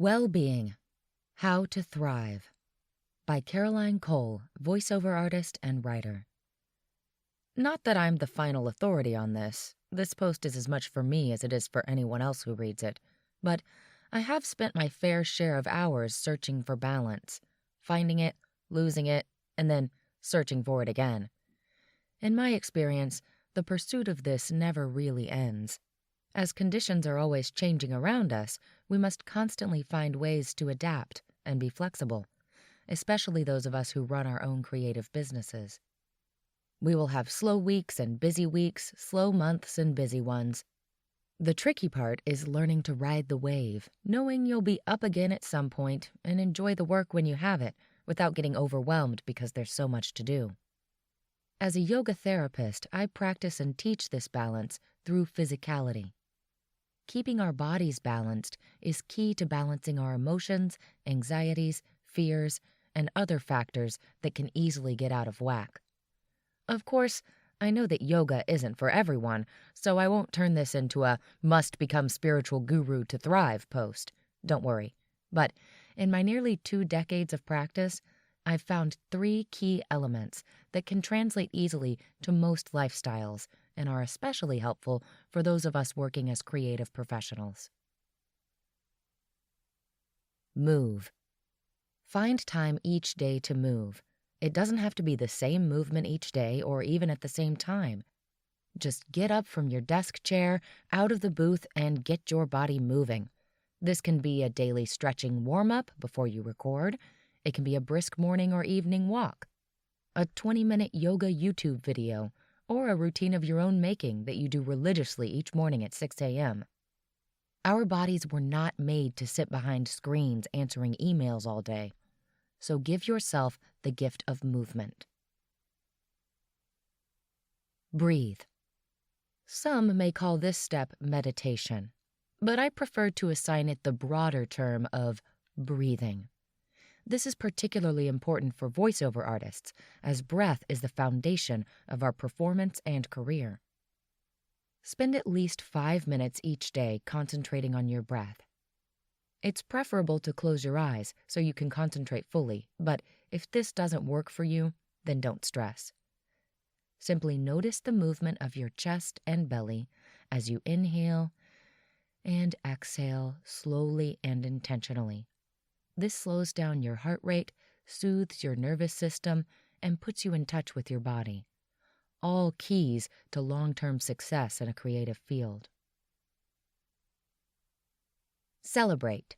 Wellbeing, How to Thrive by Caroline Cole, voiceover artist and writer. Not that I'm the final authority on this. This post is as much for me as it is for anyone else who reads it. But I have spent my fair share of hours searching for balance, finding it, losing it, and then searching for it again. In my experience, the pursuit of this never really ends. As conditions are always changing around us, we must constantly find ways to adapt and be flexible, especially those of us who run our own creative businesses. We will have slow weeks and busy weeks, slow months and busy ones. The tricky part is learning to ride the wave, knowing you'll be up again at some point and enjoy the work when you have it, without getting overwhelmed because there's so much to do. As a yoga therapist, I practice and teach this balance through physicality. Keeping our bodies balanced is key to balancing our emotions, anxieties, fears, and other factors that can easily get out of whack. Of course, I know that yoga isn't for everyone, so I won't turn this into a must become spiritual guru to thrive post. Don't worry. But in my nearly 2 decades of practice, I've found 3 key elements that can translate easily to most lifestyles and are especially helpful for those of us working as creative professionals. Move. Find time each day to move. It doesn't have to be the same movement each day or even at the same time. Just get up from your desk chair, out of the booth, and get your body moving. This can be a daily stretching warm-up before you record. It can be a brisk morning or evening walk, a 20-minute yoga YouTube video, or a routine of your own making that you do religiously each morning at 6 a.m. Our bodies were not made to sit behind screens answering emails all day, so give yourself the gift of movement. Breathe. Some may call this step meditation, but I prefer to assign it the broader term of breathing. This is particularly important for voiceover artists, as breath is the foundation of our performance and career. Spend at least 5 minutes each day concentrating on your breath. It's preferable to close your eyes so you can concentrate fully, but if this doesn't work for you, then don't stress. Simply notice the movement of your chest and belly as you inhale and exhale slowly and intentionally. This slows down your heart rate, soothes your nervous system, and puts you in touch with your body. All keys to long-term success in a creative field. Celebrate.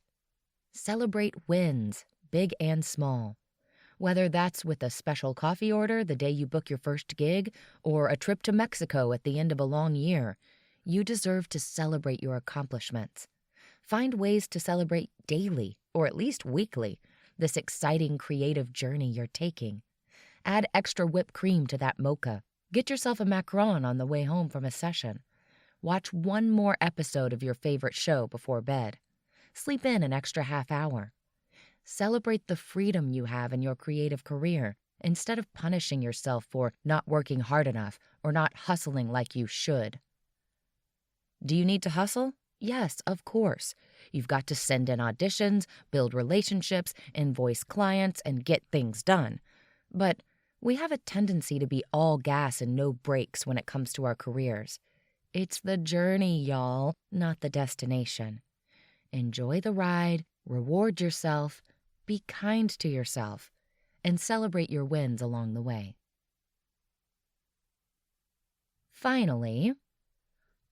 Celebrate wins, big and small. Whether that's with a special coffee order the day you book your first gig or a trip to Mexico at the end of a long year, you deserve to celebrate your accomplishments. Find ways to celebrate daily, or at least weekly, this exciting creative journey you're taking. Add extra whipped cream to that mocha. Get yourself a macaron on the way home from a session. Watch one more episode of your favorite show before bed. Sleep in an extra half hour. Celebrate the freedom you have in your creative career instead of punishing yourself for not working hard enough or not hustling like you should. Do you need to hustle? Yes, of course. You've got to send in auditions, build relationships, invoice clients, and get things done. But we have a tendency to be all gas and no brakes when it comes to our careers. It's the journey, y'all, not the destination. Enjoy the ride, reward yourself, be kind to yourself, and celebrate your wins along the way. Finally,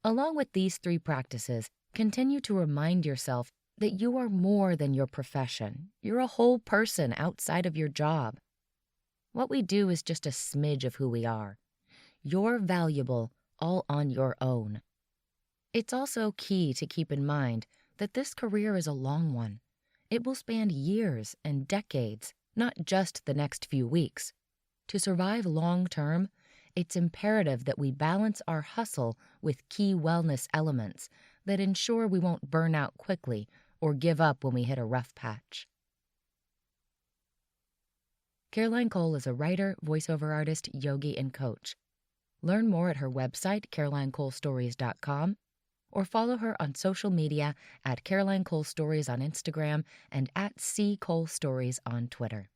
along with these 3 practices, continue to remind yourself that you are more than your profession. You're a whole person outside of your job. What we do is just a smidge of who we are. You're valuable all on your own. It's also key to keep in mind that this career is a long one. It will span years and decades, not just the next few weeks. To survive long-term, it's imperative that we balance our hustle with key wellness elements that ensure we won't burn out quickly or give up when we hit a rough patch. Caroline Cole is a writer, voiceover artist, yogi, and coach. Learn more at her website, carolinecolestories.com, or follow her on social media at Caroline Cole Stories on Instagram and at C Cole Stories on Twitter.